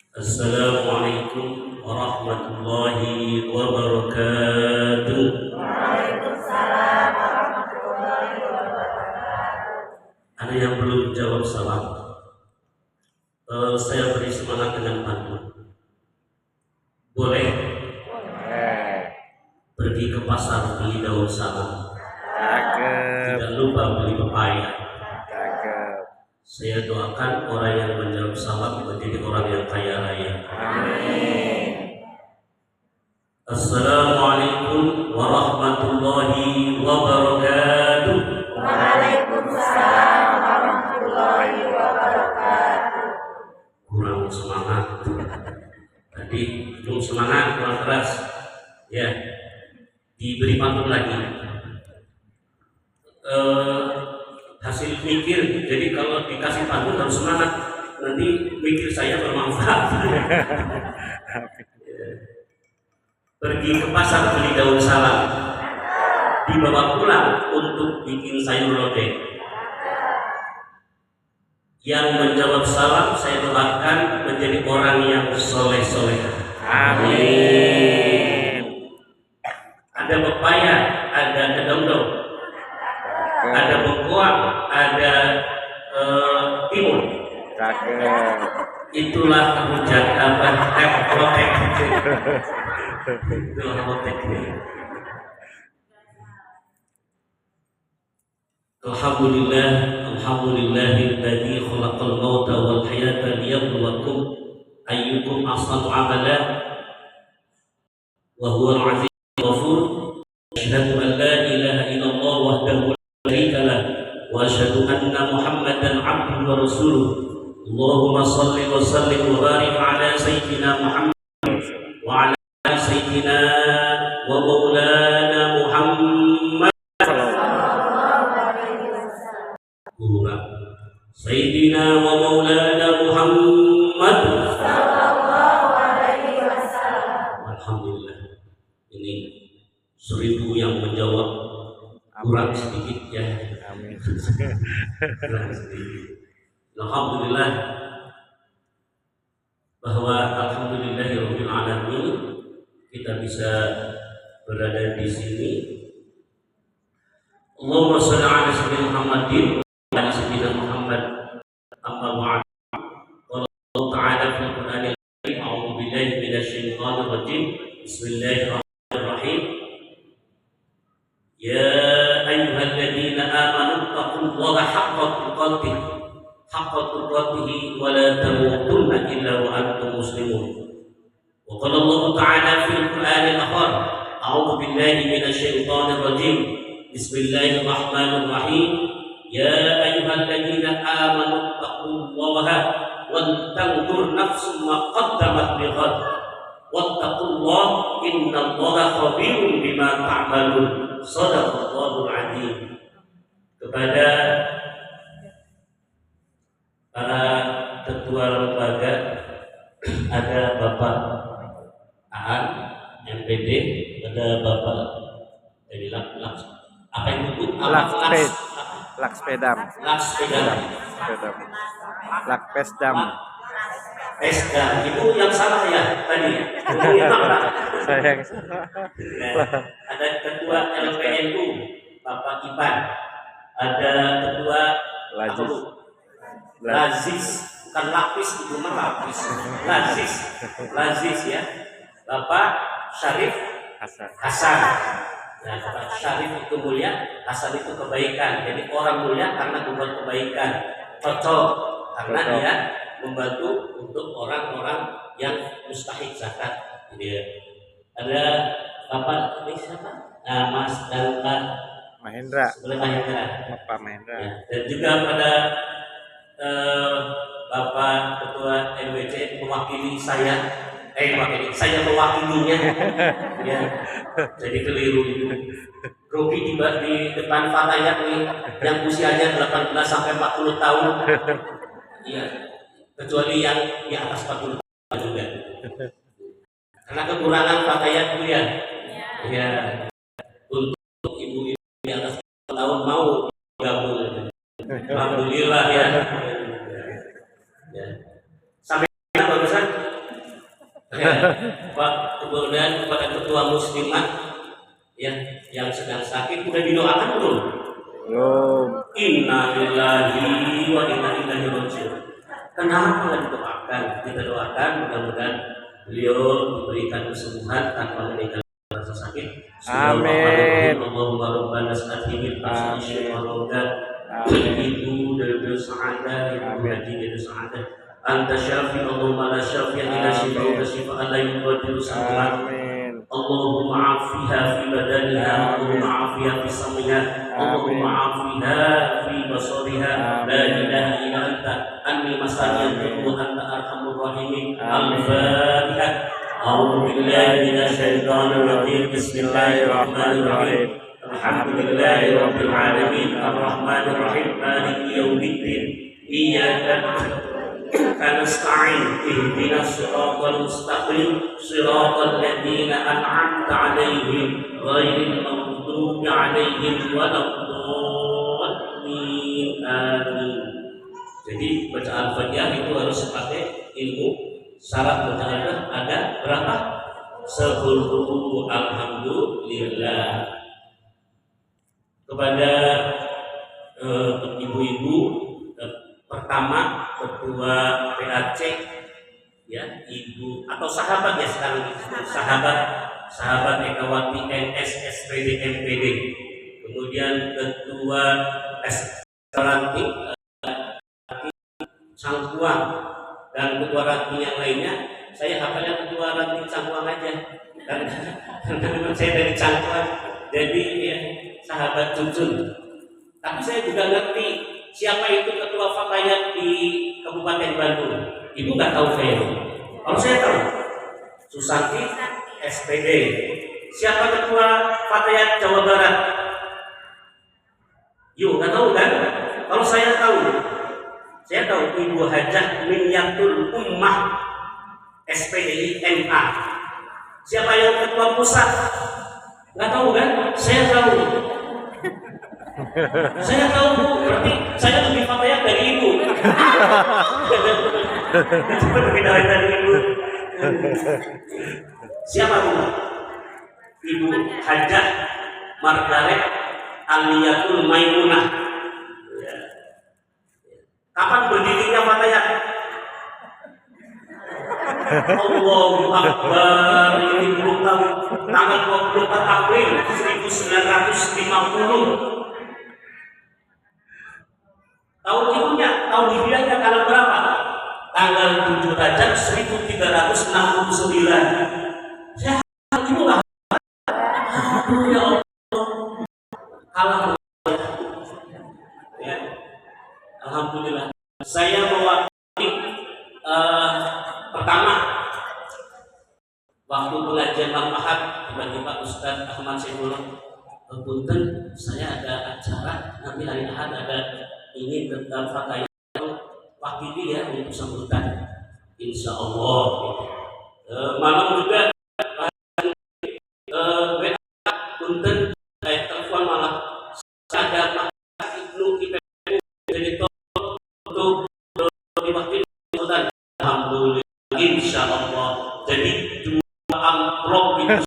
Assalamualaikum warahmatullahi wabarakatuh. Waalaikumsalam warahmatullahi wabarakatuh. Ada yang belum jawab salam. Saya beri semangat dengan pantun. Boleh pergi ke pasar beli daun salam. Tidak lupa beli pepaya. Saya doakan orang yang menjawab salam menjadi orang yang kaya raya. Amin. Assalamualaikum warahmatullahi wabarakatuh. Waalaikumsalam warahmatullahi wabarakatuh. Kurang semangat. Tadi belum semangat, kurang keras. Ya, diberi pantun lagi. Hasil mikir. Jadi kalau dikasih pantun harus semangat. Nanti mikir saya bermanfaat. Pergi ke pasar beli daun salam, dibawa pulang untuk bikin sayur lodeh. Yang menjawab salam saya doakan menjadi orang yang soleh-soleh. Amin. Ada pepaya, ada kedondong, ada bengkoang, ada timun. Itulah hujat rotek. Itulah rotek. Alhamdulillahilladzi khalaqal mauta wal hayata liyabluwakum ayyukum ahsanu amala wa huwal azizul ghafur. Asyhadu an la ilaha illallah wahdahu la syarika lah wa asyhadu anna Muhammadan abduhu wa rasuluh. Allahumma shalli wa sallim wa barik ala sayyidina Muhammad wa ala sayyidina wa maulana Muhammad Sayyidina wa maulana Muhammad Sallallahu alaihi wasallam. Alhamdulillah. Ini 1000 yang menjawab, kurang sedikit ya. Amin. Kurang sedikit. Alhamdulillah bahwa alhamdulillahirabbil alamin kita bisa berada di sini. Allahumma shalli ala sayyidina Muhammadin wa ala sayyidina Muhammad. Amma ba'd. Allah Ta'ala fil Qur'anil Karim, a'udzu billahi minasyaitonir rajim. Bismillahirrahmanirrahim. Ya ayyuhalladzina amanu taqullaha haqqa tuqatih wa la tamutunna illa wa antum muslimun. Wa qala Allah Ta'ala fil Qur'anil akhar, a'udzu billahi minasyaitonir rajim. Bismillahirrahmanirrahim. Ya ayyuhalladzina amanu taqullaha wal tanzur nafsum ma qaddamat lighad wattaqullaha innallaha khabirun bima ta'malun. Shadaqallahul adzim. Kepada para ketua lembaga, ada Bapak Aan MPD, ada Bapak apa itu Bu? Lakspedam. Lakpesdam. Pesdam. Ibu yang salah ya tadi. Sayang. Ada ketua LPNU Bapak Iban. Ada ketua Lazis, bukan lapis, itu mah lapis. Lazis ya. Bapak Syarif Hasan. Nah, Bapak Syarif itu mulia, Hasan itu kebaikan. Jadi orang mulia karena membuat kebaikan. Cocok karena dia membantu untuk orang-orang yang mustahik zakat. Jadi, ada Bapak ini siapa? Mas dan Pak Mahendra. Pak Mahendra. Ya, dan juga pada Bapak Ketua MWC mewakili saya. Saya mewakilinya. Ya, jadi keliru itu. Robi di depan Fatayat nih, yang usianya 18 sampai 40 tahun. Iya, kecuali yang di atas 40 tahun juga. Karena kekurangan Fatayat itu ya. Ya, untuk ibu-ibu di atas 40 tahun mau gabung. Alhamdulillah ya. Sampai barusan Ya, Pak, kemudian kepada ketua muslimat ya yang sedang sakit udah didoakan belum? Belum. Inna lillahi wa inna ilaihi raji'un. Kenapa nggak didoakan? Kita doakan mudah-mudahan beliau diberikan kesembuhan tanpa meninggal rasa sakit. Amin. Allahumma rabbana sa'atil fasih wa roda. Ibu dari sa'adah, ibu haji dari sa'adah. Anta syafi Allahumma la syafi illa syifa'uka syifa'an la yughadiru saqaman. Amin. اللهم عافها في بدنها اللهم عافها في سمعها اللهم عافها في بصرها لا اله الا انت اني مسني الضر وانت ارحم الراحمين الفاتحه اعوذ بالله من الشيطان الرجيم بسم الله الرحمن الرحيم الحمد لله رب العالمين الرحمن الرحيم مالك يوم الدين اياك نستعين اهدنا الصراط المستقيم صراط الذين أنعمت عليهم غير المغضوب عليهم ولا الضالين آمين. Jadi baca Al-Fatihah itu harus pakai ilmu. Syarat bacaannya ada berapa? 10. Alhamdulillah. Kepada ibu-ibu, pertama ketua PAC ya, ibu atau sahabat ya sekarang sahabat Ekawati NS SPD MPD, kemudian ketua ranting Cangkuang dan ketua ranting yang lainnya. Saya hafalnya ketua ranting Cangkuang aja karena memang saya dari Cangkuang, jadi ya, sahabat Cucun. Tapi saya juga ngerti siapa itu ketua Fatayat di Kabupaten Bandung. Ibu nggak tahu saya. Kalau saya tahu, Susanti SPD. Siapa ketua Fatayat Jawa Barat? Yuk, nggak tahu kan? Kalau saya tahu Ibu Hajah Minyatul Ummah SPDI MA. Siapa yang ketua pusat? Nggak tahu kan? Saya tahu. Saya tahu, berarti saya lebih fatayat dari ibu. Lebih dari ibu. Siapa bu? Ibu Hajah Margaret Aliyatul Maimunah. Kapan berdirinya fatayat? Allahu Akbar, ini belum tahu. Tanggal 24 April 1950. Tahun ibunya, tahun hijriahnya tanggal berapa? Tanggal 7 Rajab 1369. Saya ibu lah. Ya Allah. Kalah. Ya. Alhamdulillah. Saya mewakili pertama waktu pengajian Bang Ahad, tiba-tiba Ustaz Ahmad Syekhullah, punten saya ada acara nanti hari Ahad ada ini tentang Fatayat, wakili ya untuk sambutan, insya Allah. Malam juga WA punten saya telepon malah saya ada Ibnu IPU jadi untuk diwakili sambutan. Alhamdulillah, insya Allah. Jadi 2 amplop itu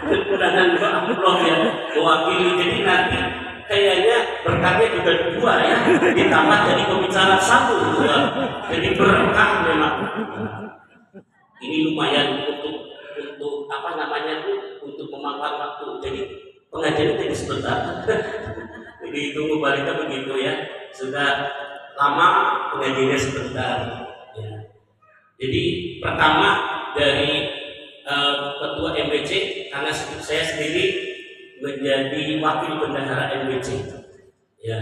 kekurangan 2 amplop ya mewakili. Jadi nanti kayaknya berkatnya juga 2 ya, ditambah jadi pembicara 1 ya. Jadi berkah memang. Ini lumayan untuk apa namanya tuh, untuk memakan waktu. Jadi pengajian jadi sebentar. Jadi tunggu baliknya begitu ya. Sudah lama pengajiannya sebentar. Ya. Jadi pertama dari ketua MBC, karena saya sendiri menjadi wakil bendahara MBC. Ya.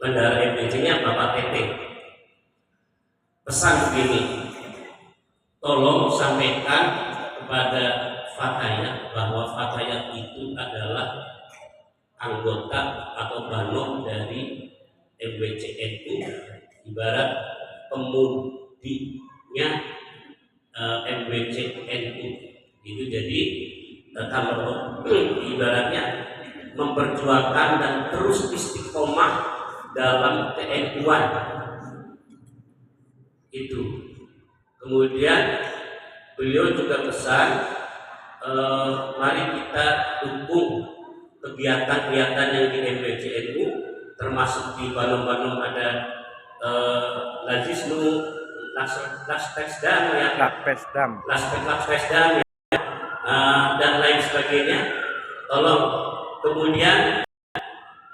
Bendahara MBC-nya Bapak Tete. Pesan begini, tolong sampaikan kepada Fatayat bahwa Fatayat itu adalah anggota atau banom dari MBCNU, ibarat pemudinya MBCNU. Itu jadi kalau ibaratnya memperjuangkan dan terus istiqomah dalam TNU-an itu. Kemudian beliau juga pesan, mari kita dukung kegiatan-kegiatan yang di MBCNU, termasuk di Bandung-Bandung ada Lazisnu, Laspesdam ya, Laspesdam ya, dan lain sebagainya. Tolong. Kemudian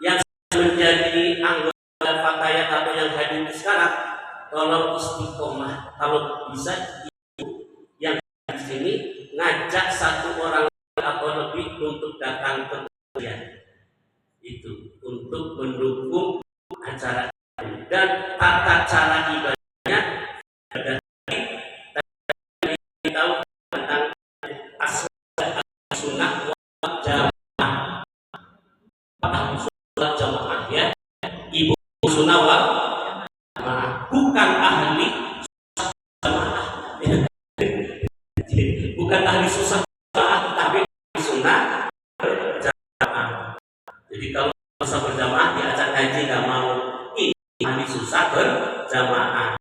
yang menjadi anggota Fatayat atau yang hadir sekarang, tolong istiqomah. Kalau bisa yang di sini ngajak satu orang atau lebih untuk datang ke pengajian itu untuk mendukung acara ini. Dan tata cara ibadahnya ada tahu tentang sunnah wal jamaah. Sunnah jamaah ya, ibu sunnah wal jamaah, bukan ahli jamaah, bukan ahli susah jamaah, tapi sunnah berjamaah. Jadi kalau susah berjamaah di acara haji nggak mau, ini ahli susah berjamaah.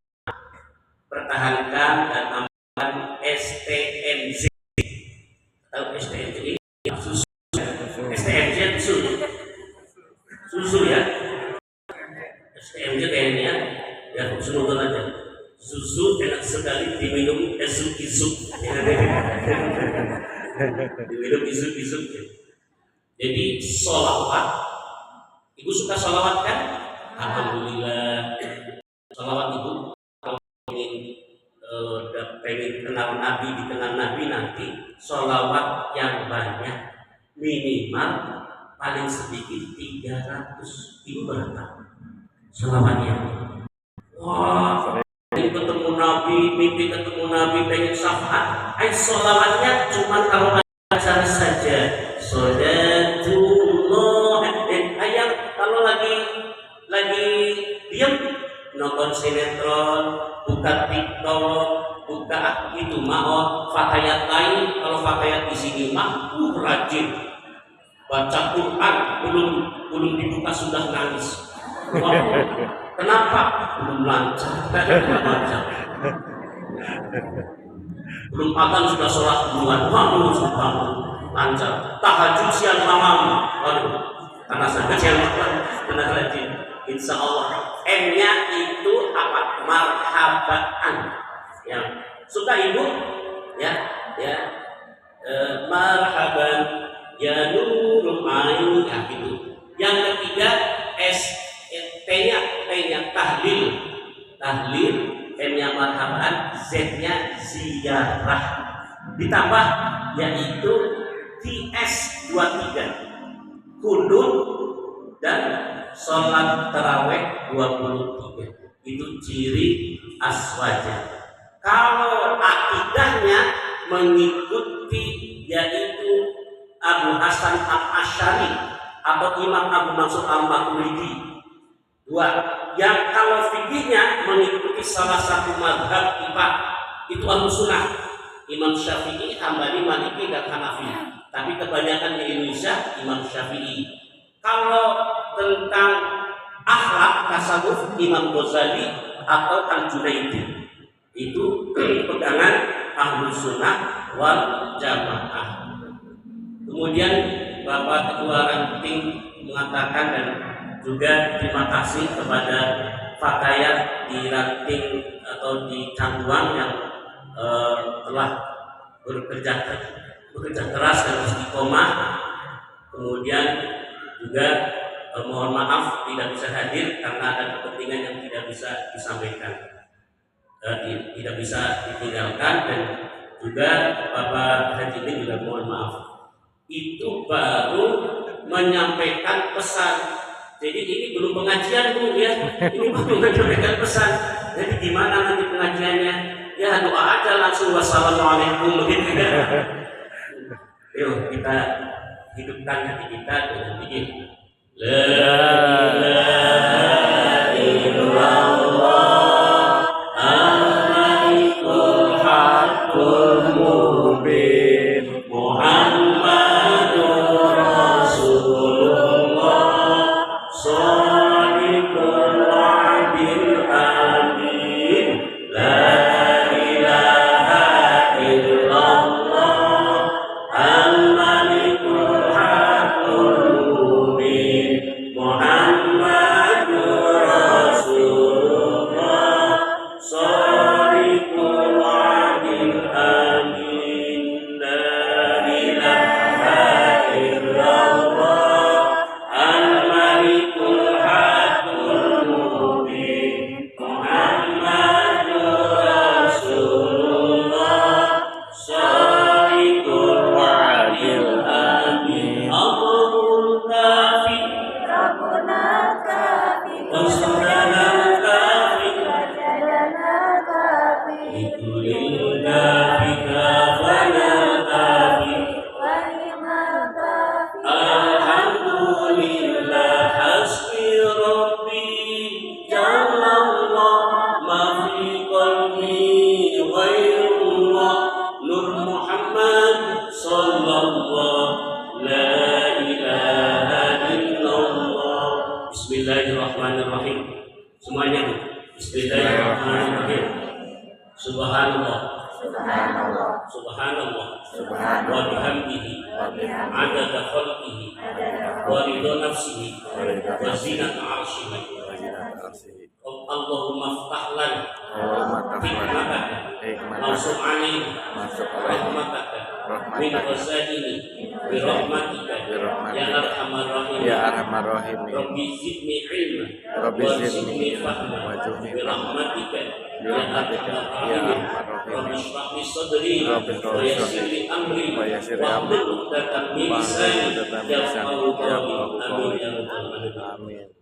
Pertahankan dan amalkan STMZ. Tahu STMZ ini? Susu. STMZ susu ya. STMZ kayaknya ya, susu nonton aja. Susu enak sekali diminum isuk-isuk. Diminum isuk-isuk. Jadi sholawat. Ibu suka sholawat kan? Alhamdulillah. Sholawat ibu kalau pengen kenal Nabi, dikenal Nabi nanti sholawat yang banyak, minimal paling sedikit 300. Ibu berapa sholawatnya? Wah, pengen ketemu Nabi, mimpi ketemu Nabi, pengen syafaat. Sholawatnya cuma kalau acara saja. Sholatullah. Ayang kalau lagi diam nonton sinetron, buka TikTok, buka itu mau fatayat lain. Kalau fatayat di sini mah rajin baca Quran, belum dibuka sudah nangis. Kenapa? Belum lancar. Belum akan sudah sholat duluan. Sudah lancar. Tahajud siang malam. Karena sangat siang malam, benar rajin. Insya Allah. M-nya itu apa? Marhabaan. Ya, suka ibu? Ya. Marhaban ya nurul aini, ya gitu. Yang ketiga T-nya tahlil, M-nya marhaban, Z-nya ziarah. Ditambah yaitu TS23, kunut dan sholat taraweh 23. Itu ciri aswaja. Kalau akidahnya mengikuti yaitu Abu Hasan Al-Asy'ari atau Imam Abu Mansur Al-Maturidi. 2. Yang kalau fikihnya mengikuti salah satu mazhab 4, itu Ahlussunnah, Imam Syafi'i, Hambali, Maliki, dan Hanafi. Tapi kebanyakan di Indonesia Imam Syafi'i. Kalau tentang akhlak tasawuf, Imam Ghazali atau Al-Junaidi. Itu pegangan Ahlussunnah wal Jamaah. Kemudian Bapak Ketua Ranting mengatakan dan juga terima kasih kepada Fatayat di Ranting atau di Canduang yang telah bekerja keras dan istiqomah. Kemudian juga mohon maaf tidak bisa hadir karena ada kepentingan yang tidak bisa disampaikan, tidak bisa ditinggalkan. Dan juga Bapak Haji ini juga mohon maaf, itu baru menyampaikan pesan. Jadi ini belum pengajian Bu ya, ini baru menyampaikan pesan. Jadi gimana nanti pengajiannya? Ya doa aja langsung, wassalamualaikum begitu ya. Yuk kita hidupkan hati kita dengan pikir la ilaha illallah alaikul haqqul mubin Muhammadur Rasulullah shadiqul wa'dil amin la ilaha لكل كافك فلا كافي الحمد لله حسبي ربي جل الله ما في قلبي غير الله نور محمد صلى الله لا إله إلا الله. Bismillahirrahmanirrahim. Semuanya Bismillahirrahmanirrahim. Subhanallah wa bihamdihi adada khalqihi wa ridha nafsihi wa zinata arsyihi. Allahumma ftah lana hikmataka mansur alaina rahmataka min khazaini bi rahmatika ya arhamar rahimin. Rabbi zidni ilma wa zidni fahma bi rahmatika ya arhamar rahimin. Rabbi shrah li sadri wa yassir li amri wahlul 'uqdatam min lisani yafqahu qawli. Amin ya rabbal alamin.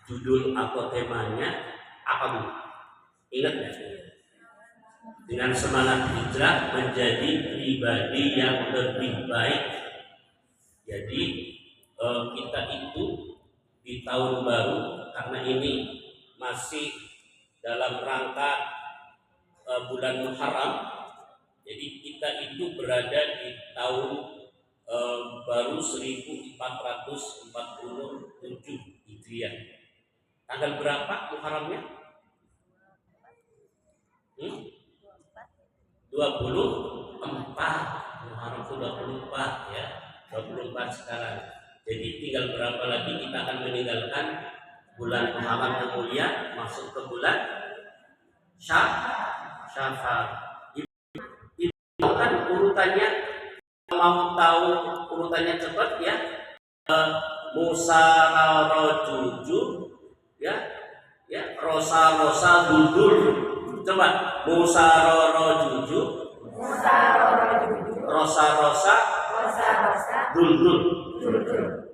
Judul atau temanya apa Bu? Ingat ya? Dengan semangat hijrah menjadi pribadi yang lebih baik. Jadi kita itu di tahun baru, karena ini masih dalam rangka bulan Muharram, jadi kita itu berada di tahun baru 1447 Hijriah. Tanggal berapa Muharramnya? 24. Muharram itu 24 ya. 24 sekarang. Jadi tinggal berapa lagi kita akan meninggalkan bulan Muharram yang mulia, masuk ke bulan Syawal. Itu kan urutannya, mau tahu urutannya cepat ya. Musara juju ya, rosa duldur. Coba musara juju, rosa duldur.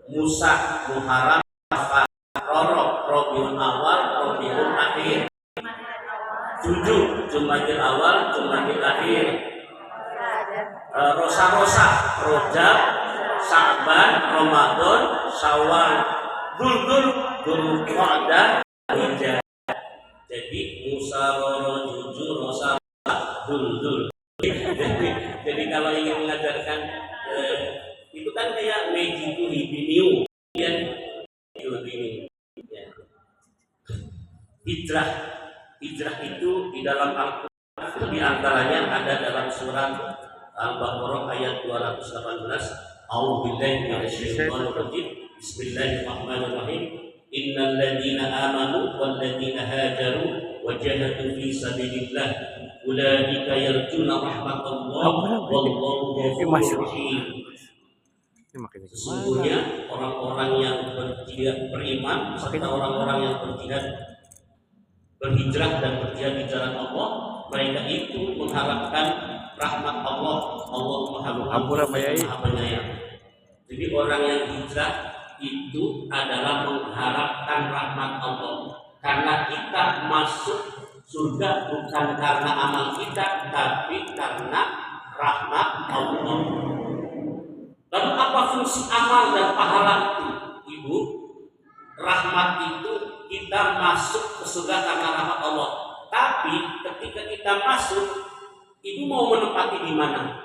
Musa Muharram Roro Rabiul Awal Rabiul Akhir, juju Jumadil Awal Jumadil Akhir, rosa Rojab Sya'ban Ramadan Syawal, duldur Dzulqa'dah Hijjah. Jadi Musa Roro Juju Rosa Duldur. Jadi kalau ingin mengajarkan itu kan kayak Mejiku Hibiniu ya. Hijrah itu di dalam Al-Quran di antaranya ada dalam surat Al-Baqarah ayat 218. A'udzubillahi minasyaitonir rajim. Bismillahirrahmanirrahim. Innal ladzina amanu wal ladzina hajaru wa jahadu fi sabilillah ulaika yarjuna rahmatallah wallahu ghafurur rahim. Sesungguhnya orang-orang yang beriman serta orang-orang yang berhijrah dan berjihad di jalan Allah, mereka itu mengharapkan rahmat Allah. Allah Maha Penyayang. Jadi orang yang hijrah itu adalah mengharapkan rahmat Allah, karena kita masuk surga bukan karena amal kita, tapi karena rahmat Allah. Lalu apa fungsi amal dan pahala itu, Ibu? Rahmat itu kita masuk ke surga karena rahmat Allah. Tapi ketika kita masuk, Ibu mau menempati di mana?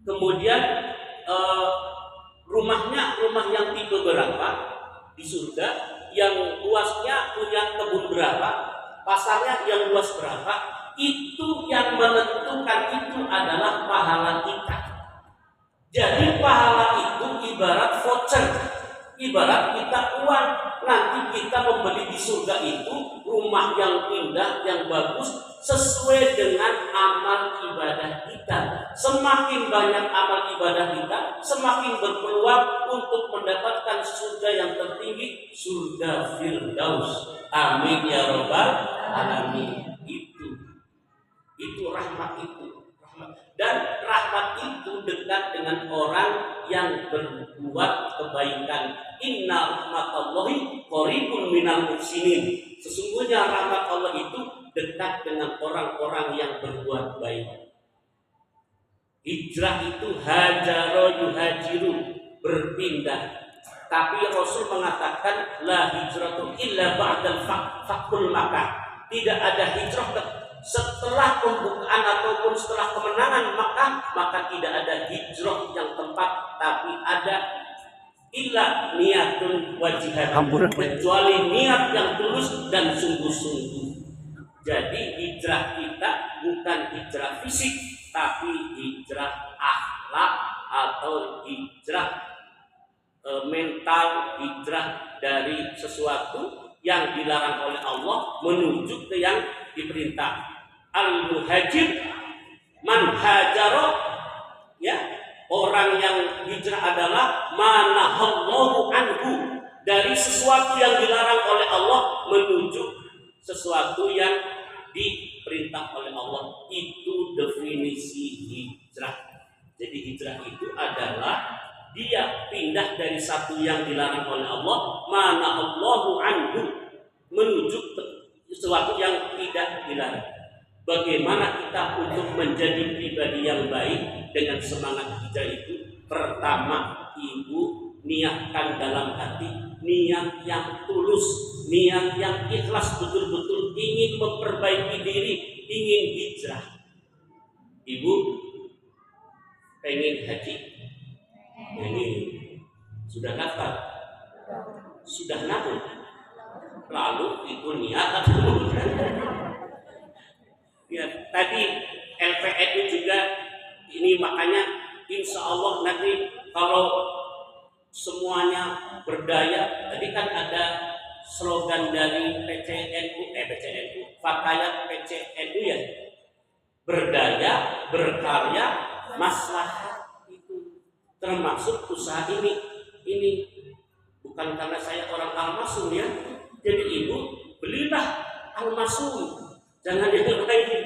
Kemudian rumah yang tipe berapa di surga, yang luasnya punya kebun berapa, pasarnya yang luas berapa, itu yang menentukan itu adalah pahala kita. Jadi pahala itu ibarat voucher, ibarat kita uang. Nanti kita membeli di surga itu rumah yang indah, yang bagus, sesuai dengan amal ibadah kita. Semakin banyak amal ibadah kita, semakin berpeluang untuk mendapatkan surga yang tertinggi, surga Firdaus. Amin ya rabbal alamin. Itu rahmat itu. Dan rahmat itu dekat dengan orang yang berbuat kebaikan. Inna rahmatallahi qaribun minal muhsinin. Sesungguhnya rahmat Allah itu dekat dengan orang-orang yang berbuat baik. Hijrah itu hajaro yuhajiru, berpindah. Tapi Rasul mengatakan la hijratu illa ba'dal fathul Makkah. Tidak ada hijrah setelah pembukaan ataupun setelah kemenangan Makkah, maka tidak ada hijrah yang tepat, tapi ada illa niatun wajihatun, kecuali niat yang tulus dan sungguh-sungguh. Jadi hijrah kita bukan hijrah fisik, tapi hijrah akhlak atau hijrah mental, hijrah dari sesuatu yang dilarang oleh Allah menuju ke yang diperintah. Al-muhajir man hajaro, ya, orang yang hijrah adalah manahallahu anhu, dari sesuatu yang dilarang oleh Allah menuju sesuatu yang diperintah oleh Allah. Itu definisi hijrah. Jadi hijrah itu adalah dia pindah dari satu yang dilarang oleh Allah, manahallahu anhu, menuju sesuatu yang tidak dilarang. Bagaimana kita untuk menjadi pribadi yang baik dengan semangat hijrah itu? Pertama, ibu niatkan dalam hati niat yang tulus, niat yang ikhlas, betul-betul ingin memperbaiki diri, ingin hijrah. Ibu pengen haji, ini sudah daftar, sudah nabung, lalu itu niat atau ya, tadi LPNU juga ini, makanya insya Allah nanti kalau semuanya berdaya, tadi kan ada slogan dari PCNU, Fatayat PCNU ya, berdaya, berkarya, maslahat, itu termasuk usaha ini bukan karena saya orang Al-Masum ya, jadi ibu belilah Al-Masum, jangan yang lain.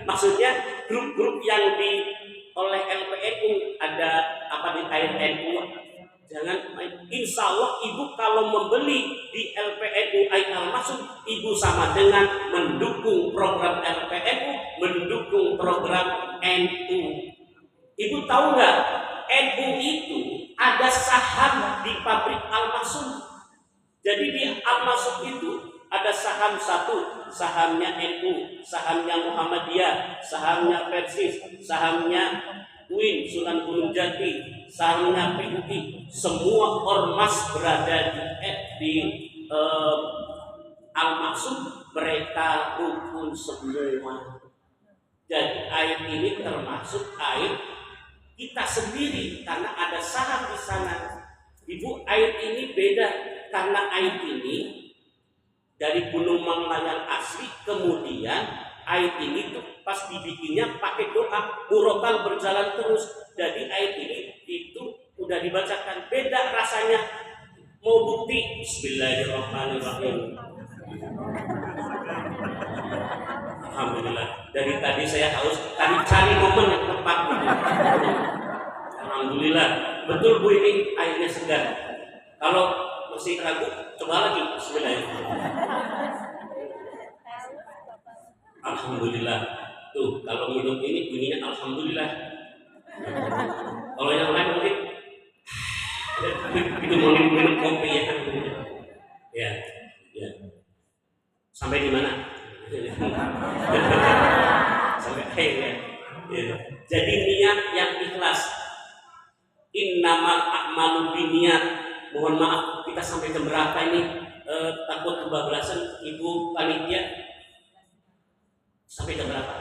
Maksudnya grup-grup yang oleh LPNU ada apa di NU, jangan main. Insya Allah ibu kalau membeli di LPNU Al-Masum, ibu sama dengan mendukung program LPNU, mendukung program NU. Ibu tahu nggak, NU itu ada saham di pabrik Al-Masum. Jadi di Al-Masum itu ada saham satu, sahamnya NU, sahamnya Muhammadiyah, sahamnya Persis, sahamnya UIN, Sunan Gunung Jati, sahamnya PUI. Semua ormas berada di Al-Maksum, mereka rukun semua. Jadi air ini termasuk air kita sendiri karena ada saham di sana. Ibu, air ini beda karena air ini dari Gunung Manglayang asli, kemudian air ini tuh pas dibikinnya pakai doa, murotal berjalan terus. Jadi air ini itu udah dibacakan, beda rasanya. Mau bukti? Bismillahirrahmanirrahim. Alhamdulillah. Dari tadi saya haus, tadi cari momen yang tepat. Alhamdulillah. Betul Bu, ini airnya segar. Kalau masih ragu, coba lagi. Bismillahirrahmanirrahim. Alhamdulillah. Tuh, kalau minum ini bunyinya alhamdulillah. Kalau yang lain mungkin itu mau minum kopi ya kan. Ya. Sampai di mana? Sampai akhirnya. Ya. Jadi niat yang ikhlas. Innamal a'malu binniyat. Mohon maaf, kita sampai jam berapa ini? Takut kebablasan Ibu panitia. Sampai jam berapa?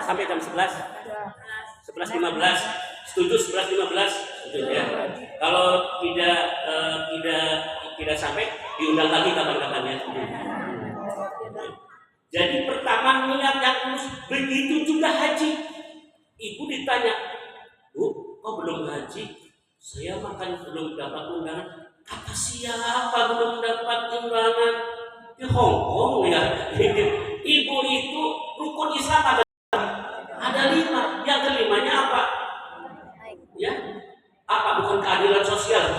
Sampai jam 11? 11.15. Setuju 11.15? Setuju ya. Kalau tidak sampai, diundang lagi kapan-kapan ya. Jadi pertama niat yang tulus, begitu juga haji. Ibu ditanya, Bu, kok belum haji? Saya makan belum dapat undangan. Kata siapa belum dapat undangan? Di Hongkong ya. Ibu itu rukun Islam ada 5. Yang kelimanya apa? Ya, apa bukan keadilan sosial?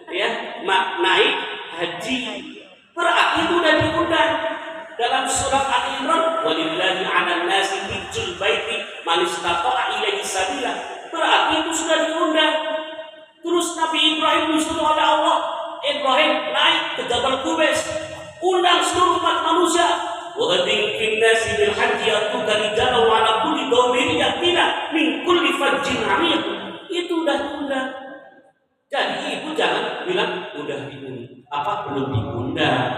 Ya, naik haji ke Jabal Qubais, undang seluruh umat manusia. Wa adzin fin nasi bil hajji yatuka rijalan wa ala kulli dhamirin yatina min kulli fajjin 'amiq. Itu udah diundang. Jadi ibu jangan bilang udah diundang. Apa belum diundang?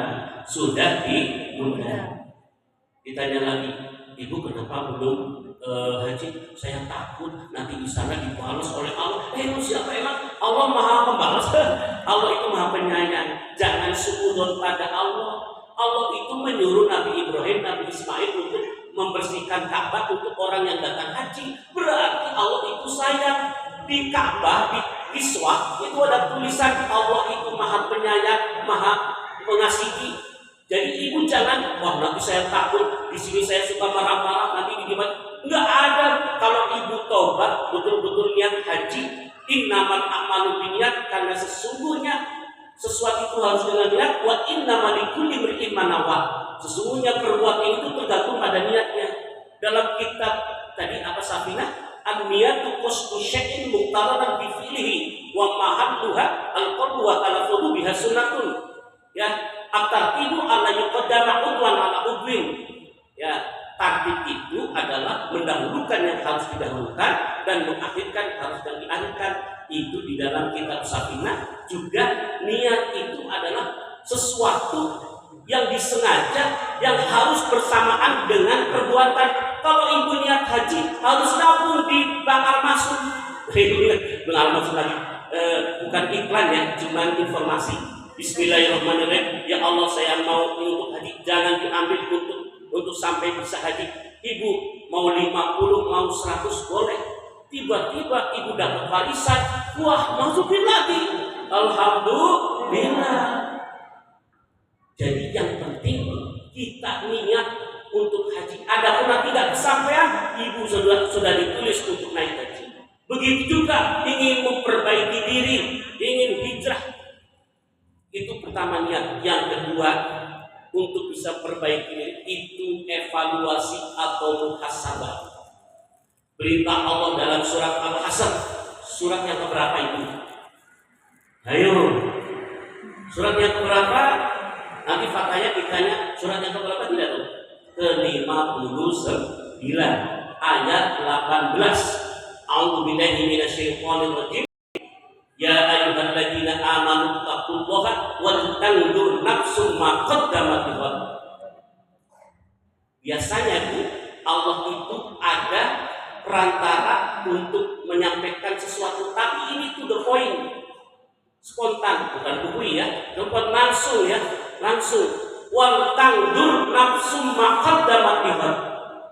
Sudah diundang. Ditanya lagi, ibu kenapa belum haji? Saya takut nanti di sana dibalas oleh Allah. Siapa emang? Allah Maha Pembalas. Allah itu Maha Penyayang. Jangan suudzon pada Allah. Allah itu menyuruh Nabi Ibrahim, Nabi Ismail untuk membersihkan Ka'bah untuk orang yang datang haji. Berarti Allah itu sayang. Di Ka'bah, di Kiswah itu ada tulisan Allah itu Maha Penyayang, Maha Mengasihi. Jadi ibu jangan, wah nanti saya takut, di sini saya suka marah-marah, nanti di gimana? Enggak ada. Kalau ibu tobat betul-betul niat haji, innamal a'malu binniyat, karena sesungguhnya sesuatu itu harus dengan niat. Wa innamal likulli imri'in ma nawa. Sesungguhnya perbuatan itu tergantung pada niatnya. Dalam kitab tadi apa Safinah, an-niyatu qasdu syai'in muqtaranan bi fi'lihi wa mahalluha al-qalbu wa talaffuzu biha sunnatun. Ya, at-tartibu ala yuqaddama udwan ala udwin. Ya, tartib itu adalah mendahulukan yang harus didahulukan dan mengakhirkan harus yang diakhirkan. Itu di dalam kitab Safinah. Juga niat itu adalah sesuatu yang disengaja, yang harus bersamaan dengan perbuatan. Kalau ibu niat haji harus nabung di bakal masuk. Bakal masuk lagi, bukan iklan ya, cuma informasi. Bismillahirrahmanirrahim. Ya Allah, saya mau untuk haji, jangan diambil untuk sampai bisa haji. Ibu mau 50, mau 100 boleh. Tiba-tiba ibu dapat warisan, wah masukin lagi. Alhamdulillah. Jadi yang penting kita niat untuk haji. Adapun nanti tidak kesampaian, ibu sudah ditulis untuk naik haji. Begitu juga ingin memperbaiki diri, ingin hijrah. Itu pertama niat. Yang kedua, untuk bisa perbaiki diri itu evaluasi atau muhasabah. Perintah Allah dalam surat Al-Hasr, surat yang keberapa itu? Ayo, surat yang keberapa? Nanti faktanya ditanya surat yang keberapa tidak tahu? Ke-59 ayat 18. A'udzubillahi minasyaitonirrajim. Ya ayyuhalladzina amanu taqullaha wal tanzur nafsum ma qaddamat lighad. Biasanya Bu, Allah itu ada perantara untuk menyampaikan sesuatu, tapi ini to the point. Spontan, bukan buku ya, bukan langsung ya, langsung. Wal tanzur nafsum ma qaddamat lighad.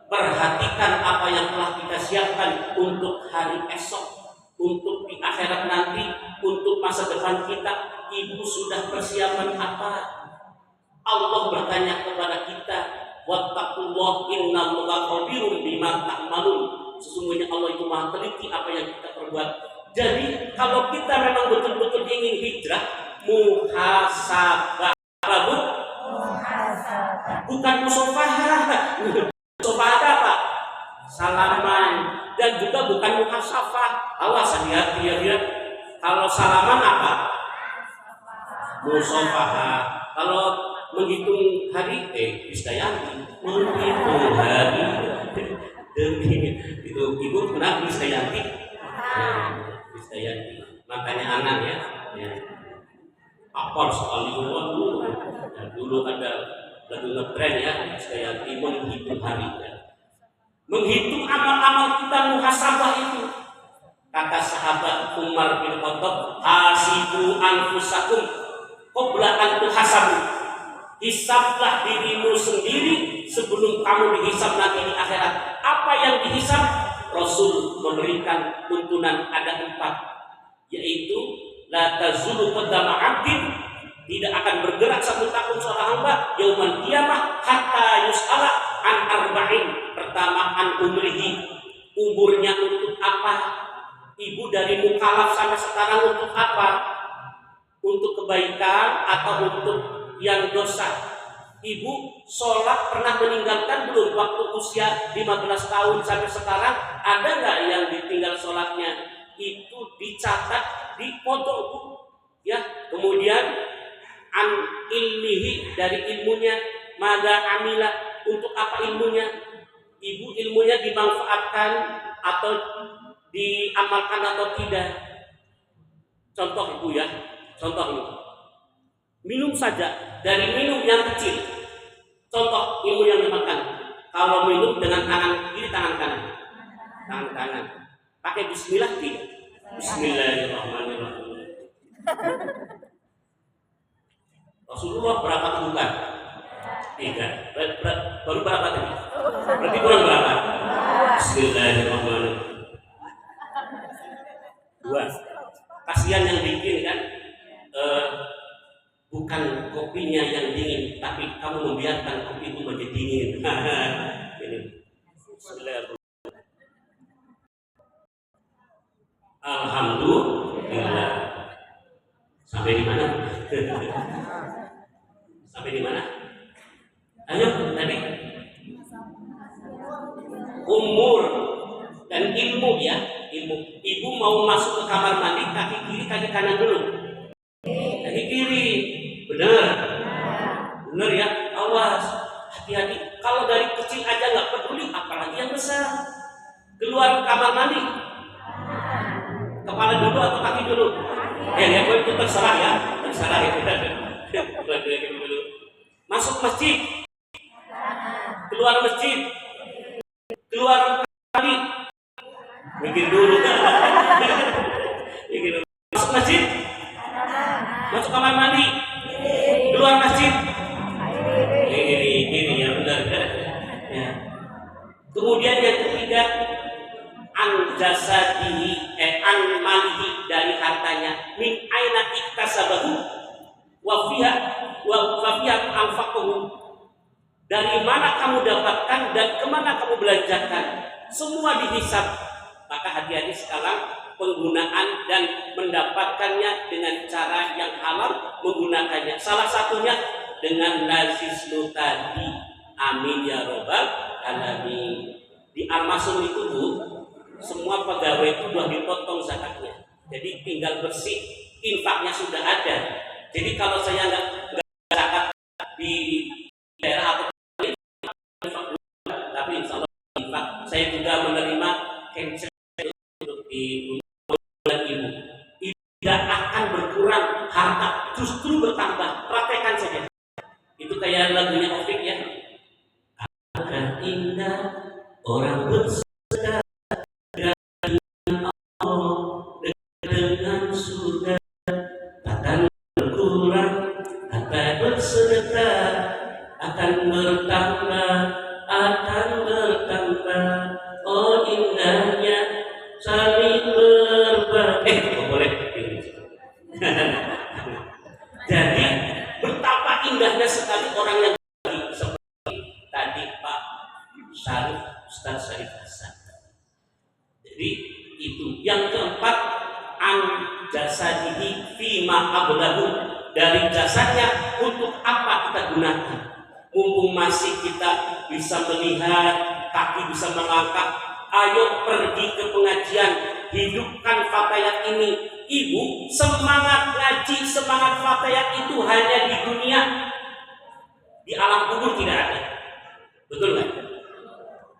Perhatikan apa yang telah kita siapkan untuk hari esok. Untuk di akhirat nanti, untuk masa depan kita, ibu sudah persiapan apa? Allah bertanya kepada kita, wattaqullah innallaha khabirun bima ta'malun. Sesungguhnya Allah itu Maha teliti apa yang kita perbuat. Jadi kalau kita memang betul-betul ingin hijrah, muhasabah, Bu? Muhasabah. Bukan musafahah. Musafahah apa? Salaman. Dan juga bukan muhasafah. Awas hati-hati ya. Kalau salaman apa? Musafahah. Kalau menghitung hari, Krisdayanti menghitung hari. Itu ibu kenapa Krisdayanti? Krisdayanti. Makanya anak ya. Apal soal itu dulu. Dulu ada lagu ngetren ya, Krisdayanti menghitung hari. Menghitung amal-amal kita, muhasabah itu. Kata sahabat Umar bin Khattab, hasibu anfusakum qabla an tuhasabu. Hisablah dirimu sendiri sebelum kamu dihisab nanti di akhirat. Apa yang dihisab? Rasul memberikan tuntunan ada 4, yaitu la tazulu qadama 'abdin, tidak akan bergerak satu tahun seorang hamba yaumul qiyamah hatta yus'ala an arba'in. Pertama, an umrihi, umurnya untuk apa? Ibu dari mukallaf sampai sekarang untuk apa? Untuk kebaikan atau untuk yang dosa? Ibu sholat pernah meninggalkan belum waktu usia 15 tahun sampai sekarang? Ada nggak yang ditinggal sholatnya? Itu dicatat, dipotong Bu. Ya, kemudian an ilmihi, dari ilmunya, mada amila, untuk apa ilmunya. Ibu ilmunya dimanfaatkan atau diamalkan atau tidak. Contoh ibu ya, contoh ini. Minum saja, dari minum yang kecil. Contoh ilmu yang dimakan. Kalau minum dengan tangan kiri, tangan kanan. Tangan kanan. Pakai bismillah tidak? Bismillahirrahmanirrahim. Rasulullah berapa tegukan? 3. Baru berapa tadi? Berarti kurang berapa? Bismillahirrahmanirrahim. 2. Kasihan yang bikin kan, bukan kopinya yang dingin, tapi kamu membiarkan kopi itu menjadi dingin. Ini. Bismillahirrahmanirrahim. Alhamdulillah. Sampai di mana? Sampai di mana? Ayo tadi. Umur dan ilmu ya, ilmu. Ibu mau masuk ke kamar mandi, kaki kiri, kaki kanan dulu. Kaki kiri, benar. Benar ya, awas, hati-hati. Kalau dari kecil aja nggak peduli, apalagi yang besar. Keluar kamar mandi, kepala dulu atau kaki dulu? Ya, itu terserah ya, terserah ya. Dulu. Masuk masjid, keluar masjid, keluar mandi, mikir dulu. Masuk masjid, masuk kamar mandi, keluar masjid. Ini ya benar. Ya. Kemudian yang ketiga, an jasadihi, an malihi, dari hartanya, min aina iktasabahu wa fiha anfaqahu, dari mana kamu dapatkan dan kemana kamu belanjakan, semua dihisab. Maka hati-hati sekarang penggunaan dan mendapatkannya dengan cara yang halal, menggunakannya. Salah satunya dengan nazisnu tadi. Amin ya robbal alamin. Di Al-Masum itu Bu, semua pegawai itu sudah dipotong zakatnya. Jadi tinggal bersih, infaknya sudah ada. Jadi kalau saya nggak zakat di daerah atau tapi insya Allah infak, saya juga menerima cancel untuk di bulan ibu. Tidak akan berkurang harta, justru bertambah. Praktekkan saja. Itu kayak lagunya Ofik ya. Akan indah orang bersedekah dengan Allah, dengan surga, akan berkurang. Akan bersedekah akan bertambah, akan bertambah. Oh indahnya saling berbagi. Boleh. Jadi betapa indahnya sekali orang yang berbagi, seperti tadi Pak Syarif, Ustaz Syarif Hasan. Jadi itu. Yang keempat, an jasadihi fima ablahu, dari jasadnya untuk apa kita gunakan. Mumpung masih kita bisa melihat, kaki bisa melangkah, ayo pergi ke pengajian, hidupkan fatayat ini. Ibu, semangat ngaji, semangat fatayat itu hanya di dunia, di alam kubur tidak ada. Betul nggak?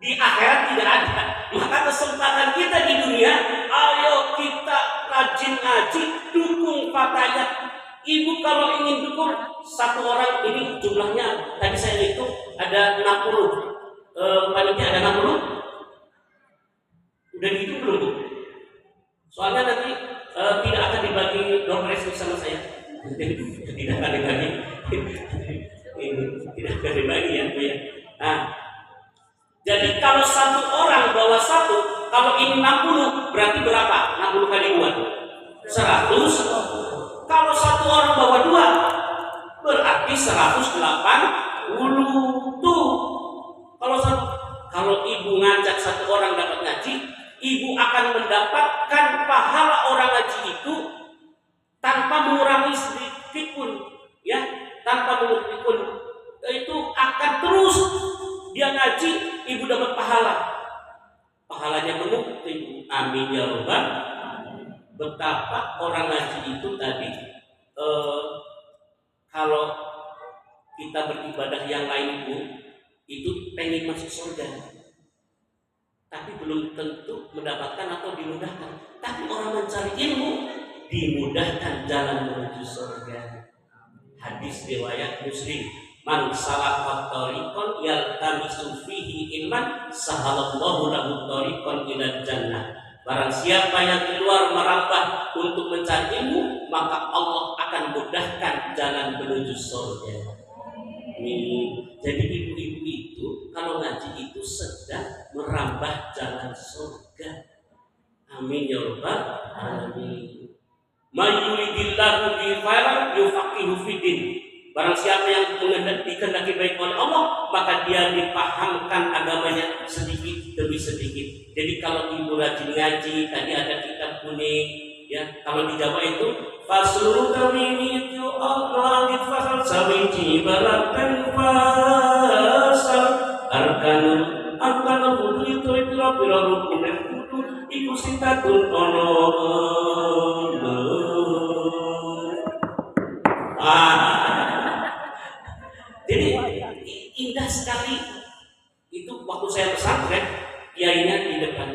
Di akhirat tidak ada. Maka kesempatan kita di dunia, ayo kita rajin ngaji, dukung fatayat. Ibu kalau ingin dukung satu orang, ini jumlahnya tadi saya hitung ada 60. Panitia ada 60. Udah gitu belum Bu? Soalnya nanti tidak akan dibagi door prize bersama saya. Tidak akan dibagi. Tidak akan dibagi ya Bu ya. Nah, jadi kalau satu orang bawa satu, kalau ini 60 berarti berapa? 60 kali 2 100. Kalau satu orang bawa 2 berarti 180 tuh. Kalau ibu ngajak satu orang dapat ngaji, ibu akan mendapatkan pahala orang ngaji itu tanpa mengurangi sedikit pun, ya, tanpa mengurangi pun. Itu akan terus dia ngaji, ibu dapat pahala. Pahalanya penuh, ibu. Amin ya rabbal. Betapa orang ngaji itu tadi kalau kita beribadah yang lain itu pengen masuk surga, tapi belum tentu mendapatkan atau dimudahkan. Tapi orang mencari ilmu dimudahkan jalan menuju surga. Hadis riwayat Muslim, man salaka tariqan yaltamisu fihi ilman sahalallahu lahu tariqan ilal jannah. Barang siapa yang keluar merambah untuk mencari ilmu, maka Allah akan mudahkan jalan menuju surga. Jadi ibu-ibu itu kalau ngaji itu sedang merambah jalan surga. Amin ya rabbal alamin. Mayuridillahu bi khairan yufaqihu fiddin. Barang siapa yang dikehendaki baik oleh Allah, maka dia dipahamkan agamanya sedikit demi sedikit. Jadi kalau ibu rajin ngaji, tadi ada kitab kuning, ya. Kalau di Jawa itu faslul tamimi itu Allah fasal sawiji balakan fasal arkanul wudu itu pira rukunin wudu iku sintatun ono. Jadi indah sekali itu waktu saya pesantren, kiainya di depan.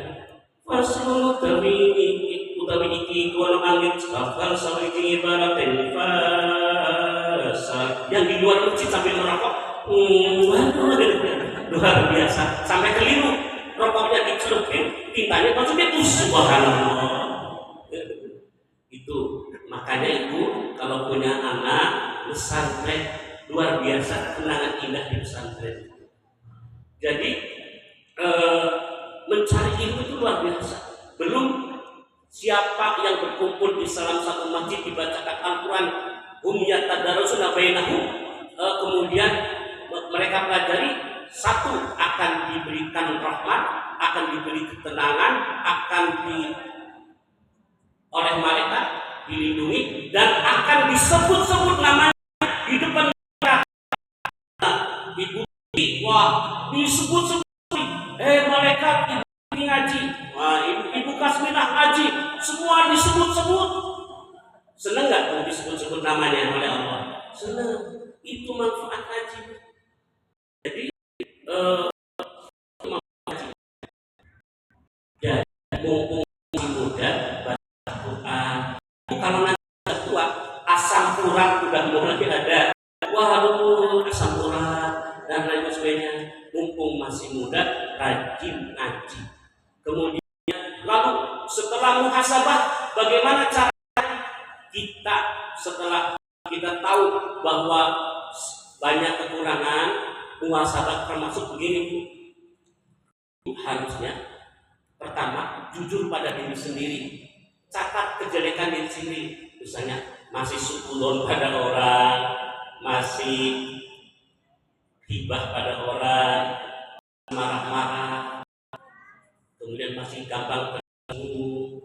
Faslul tamimi utawi iki kono angin kafal sawiji balakan fasal. Yang di luar masjid sambil merokok, luar biasa, sampai keliru rokoknya dicelupin, tintanya maksudnya itu subhanallah. Itu makanya ibu kalau punya anak pesantren luar biasa kenangan indah di pesantren. Jadi mencari ilmu itu luar biasa. Belum siapa yang berkumpul di salah satu masjid dibacakan Al-Quran, hum yatadarusuna bainahum, kemudian mereka pelajari, satu akan diberikan rahmat, akan diberi ketenangan, akan oleh malaikat dilindungi, dan akan disebut-sebut namanya di depan ibu. Wah, disebut-sebut, malaikat ibu ngaji, wah ibu Kasminah ngaji, semua disebut-sebut. Senang nggak kalau disebut-sebut namanya oleh Allah? Senang. Itu manfaat ngaji. Jadi mumpung masih muda baca Quran. Kalau nanti tua, asam urat sudah mulai ada. Waduh, asam urat dan lain sebagainya. Mumpung masih muda, rajin ngaji. Kemudian lalu setelah muhasabah, bagaimana cara kita setelah kita tahu bahwa banyak kekurangan, muhasabah termasuk begini. Harusnya pertama jujur pada diri sendiri, catat kejelekan diri sendiri. Misalnya masih sukulon pada orang, masih hibah pada orang, marah-marah, kemudian masih gampang tersinggung.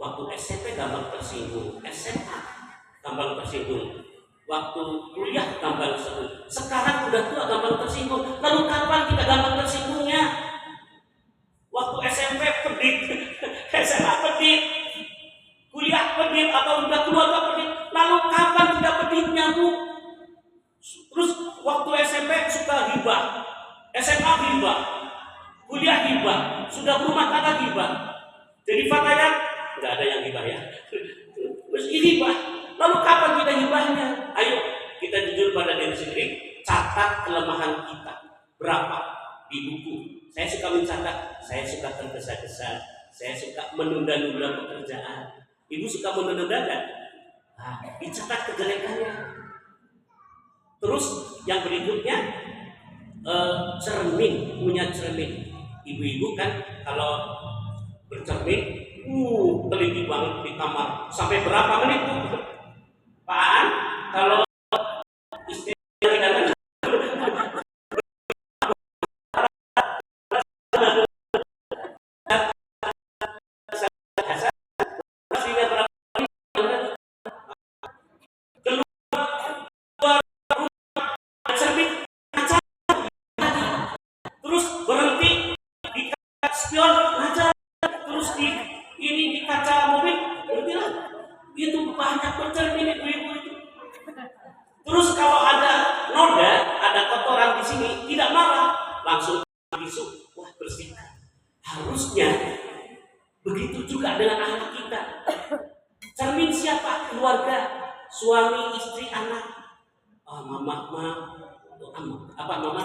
Waktu SMP gampang tersinggung, SMA gampang tersinggung, waktu kuliah gampang tersinggung, sekarang udah tua gampang tersinggung. Lalu kapan kita gampang tersinggungnya? Waktu SMP pedit, SMA pedit, kuliah pedit, atau udah keluarga pedit. Lalu kapan tidak peditnya, Bu? Terus waktu SMP suka hibah, SMA hibah, kuliah hibah, sudah berumah tangga hibah. Jadi fatayat nggak ada yang hibah ya. Terus hibah. Lalu kapan kita hibahnya? Ayo kita jujur pada diri sendiri. Catat kelemahan kita berapa di buku. Saya suka mencatat, saya suka tergesa-gesa, saya suka menunda-nunda pekerjaan. Ibu suka menunda-nunda kan? Nah, dicatat kejelekannya. Terus yang berikutnya, cermin, punya cermin. Ibu-ibu kan kalau bercermin, teliti banget di kamar. Sampai berapa menit tuh? Pak, kalau istri datang spion ngaca, terus di kaca mobil, berarti lah itu banyak bercermin ibu-ibu itu. mama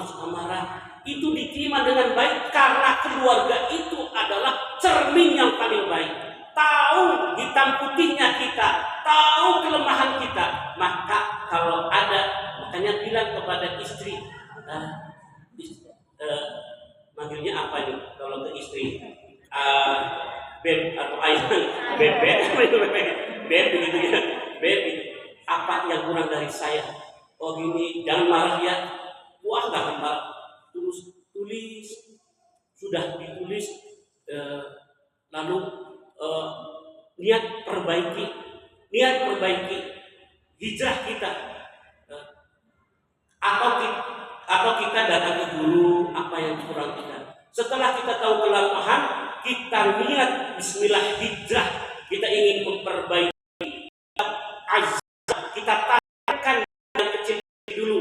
suka marah, itu diterima dengan baik karena keluarga itu adalah cermin yang paling baik. Tahu hitam putihnya kita, tahu kelemahan kita. Maka kalau ada, makanya bilang kepada istri, manggilnya apa nih kalau ke istri? Beb atau ayah, beb begitu ya, beb. Apa yang kurang dari saya? Oh gini, jangan marah ya. Wah nggak akan marah. Terus tulis, sudah ditulis, lalu niat perbaiki hijrah kita. Atau kita datang ke guru apa yang kurang kita. Setelah kita tahu kelemahan, kita niat Bismillah hijrah. Kita ingin memperbaiki azab. Kita tanyakan yang kecil dulu,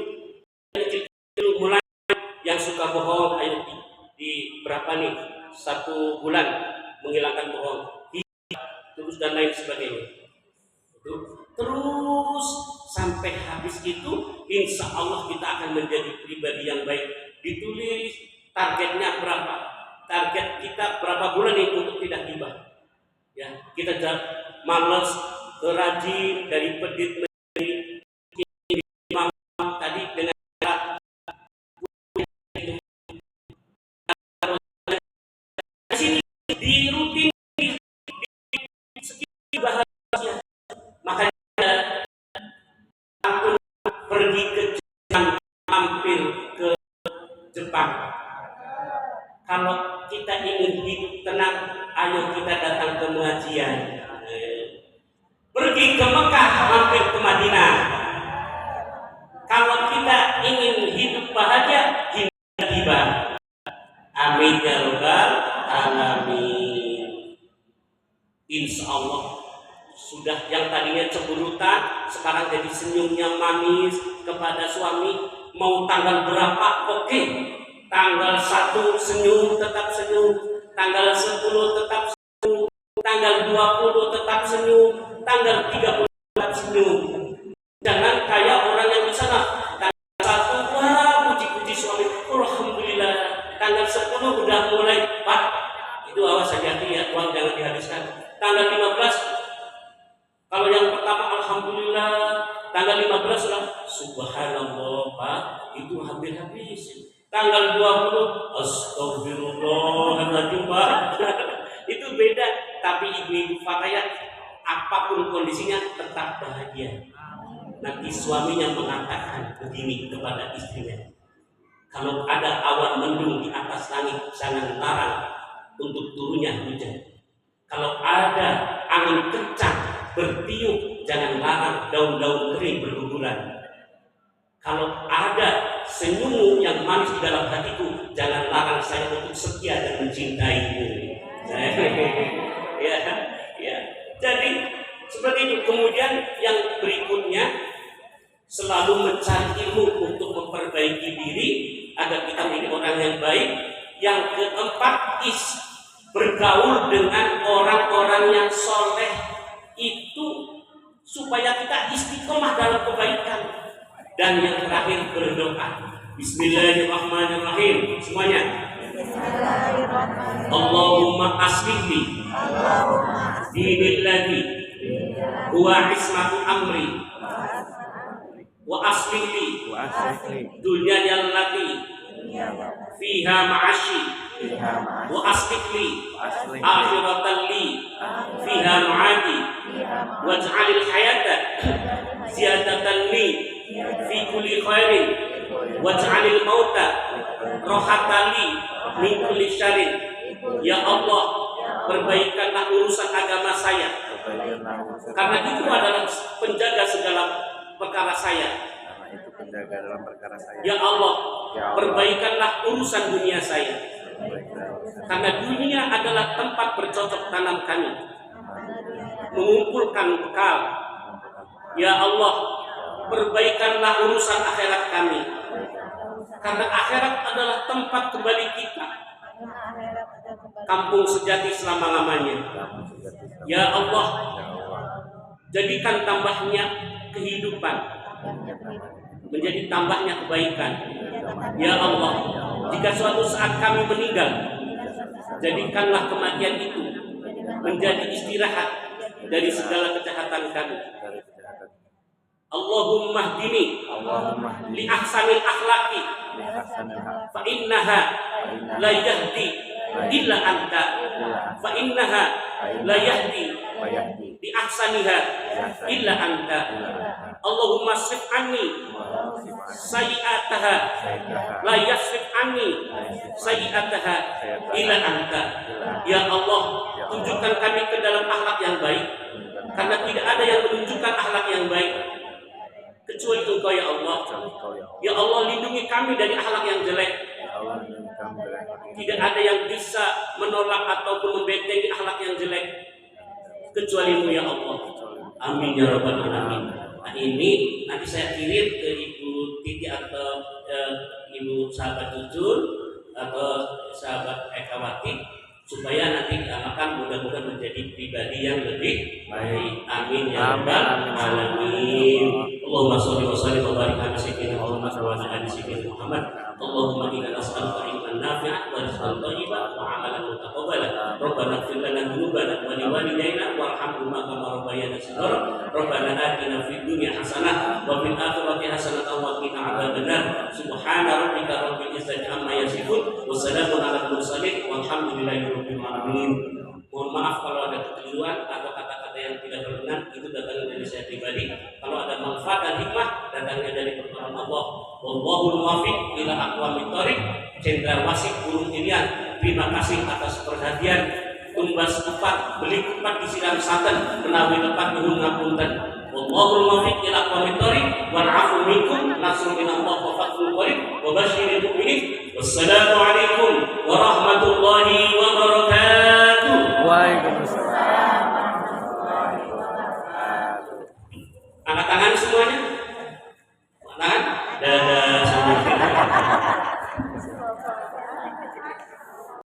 mulai yang suka bohong, ayo di berapa nih 1 bulan menghilangkan bohong, terus dan lain sebagainya. Terus sampai habis itu, insya Allah kita akan menjadi pribadi yang baik. Ditulis targetnya berapa, target kita berapa bulan ini untuk tidak gibah. Ya, kita jangan malas, rajin dari pedit tadi dengan sini di rutin di bahagia. Makanya aku pergi ke Jepang, hampir ke Jepang. Kalau kita ingin hidup tenang, ayo kita datang ke pengajian. Pergi ke Mekah, hampir ke Madinah. Kalau kita ingin hidup bahagia, hindari ghibah. Amin ya rabbal alamin. Insya Allah sudah yang tadinya cemburutan sekarang jadi senyumnya manis kepada suami. Mau tanggal berapa? Oke. Tanggal 1 senyum, tetap senyum. Tanggal 10 tetap senyum. Tanggal 20 tetap senyum. Tanggal 30 tetap senyum. Jangan kayak orang yang di sana. Tanggal 1, wah puji-puji suami, alhamdulillah. Tanggal 10 udah mulai, Pak, itu awas hati-hati ya, uang jangan dihabiskan. Tanggal 15, kalau yang pertama alhamdulillah. Tanggal 15 sudah subhanallah, Pak, itu hampir habis. Tanggal 20, astagfirullahaladzim, Pak. Itu beda. Tapi ibu-ibu fatayat, apapun kondisinya tetap bahagia. Nanti suaminya mengatakan begini kepada istrinya, kalau ada awan mendung di atas langit, jangan larang untuk turunnya hujan. Kalau ada angin kencang bertiup, jangan larang daun-daun kering berguguran. Kalau ada senyummu yang manis di dalam hatiku, jangan larang saya untuk setia dan mencintaimu. Ya. Jadi seperti itu. Kemudian yang berikutnya, selalu mencari ilmu untuk memperbaiki diri agar kita menjadi orang yang baik. Yang keempat, bergaul dengan orang-orang yang soleh, itu supaya kita istiqomah dalam kebaikan. Dan yang terakhir, berdoa. Bismillahirrahmanirrahim. Semuanya. Allahumma aslihli dinil ladzi huwa ismatu amri wa aslihli dunyaya allati fiha ma'ashi wa aslihli akhiratan li fiha ma'adi waj'alil hayata ziyadatan li fi kulli khairin waj'alil mauta rohatan li min kulli syarrin. Ya Allah, perbaikanlah urusan agama saya, karena itu adalah penjaga segala perkara saya. Ya Allah, perbaikanlah urusan dunia saya, karena dunia adalah tempat bercocok tanam kami, mengumpulkan bekal. Ya Allah, perbaikanlah urusan akhirat kami, karena akhirat adalah tempat kembali kita, kampung sejati selama-lamanya. Ya Allah, jadikan tambahnya kehidupan menjadi tambahnya kebaikan. Ya Allah, jika suatu saat kami meninggal, jadikanlah kematian itu menjadi istirahat dari segala kejahatan kami. Allahumma hdini li ahsanil akhlaqi fa innaha la yahdi illa anta fa innaha la yahdi li ahsaniha illa anta. Allahumma srif anni sayyi'ataha la yasrif anni sayyi'ataha illa anta. Ya Allah, tunjukkan kami ke dalam akhlak yang baik, karena tidak ada yang menunjukkan akhlak yang baik kecuali Engkau ya Allah. Ya Allah, lindungi kami dari akhlak yang jelek. Tidak ada yang bisa menolak ataupun membentengi akhlak yang jelek kecuali-Mu ya Allah. Amin ya rabbal alamin. Nah, ini nanti saya kirim ke Ibu Titi atau Ibu sahabat Jujur atau sahabat Ekawati, supaya nanti diamalkan, mudah-mudahan menjadi pribadi yang lebih baik. Amin ya rabbal alamin. Allahumma sholli wa sallim wa barik ala sayyidina Muhammad wa ala ali sayyidina Muhammad. Allahumma inna nas'aluka ilman nafi'an wa rizqan thayyiban wa 'amalan mutaqabbalan. Rabbana ighfir lana dhunubana wa li walidayna warhamhuma kama rabbayana shighara. Rabbana atina fid dunya hasanah wa fil akhirati hasanah wa qina adzabannar. Subhana rabbika rabbil izzati amma yasifun wa salamun alal mursalin walhamdulillahi rabbil alamin. Mohon maaf kalau ada kekeliruan atau kata-kata yang tidak berkenan, itu datangnya dari saya pribadi. Kalau ada manfaat dan hikmah, datangnya dari pertolongan Allah. Wallahul muwaffiq ila aqwamit thoriq. Jenderal Wasik Burung Irian, terima kasih atas perhatian. Tumbas 4, beli 4 disiram santen, menawi lepat nuhun ngapunten. Wallahul muwaffiq ila aqwamit thoriq wal 'afu minkum nasrun minallah wa fathun qarib wa basyiril mu'minin. Wassalamu alaikum warahmatullahi wabarakatuh. Waalaikumsalam. Angkat tangan semuanya.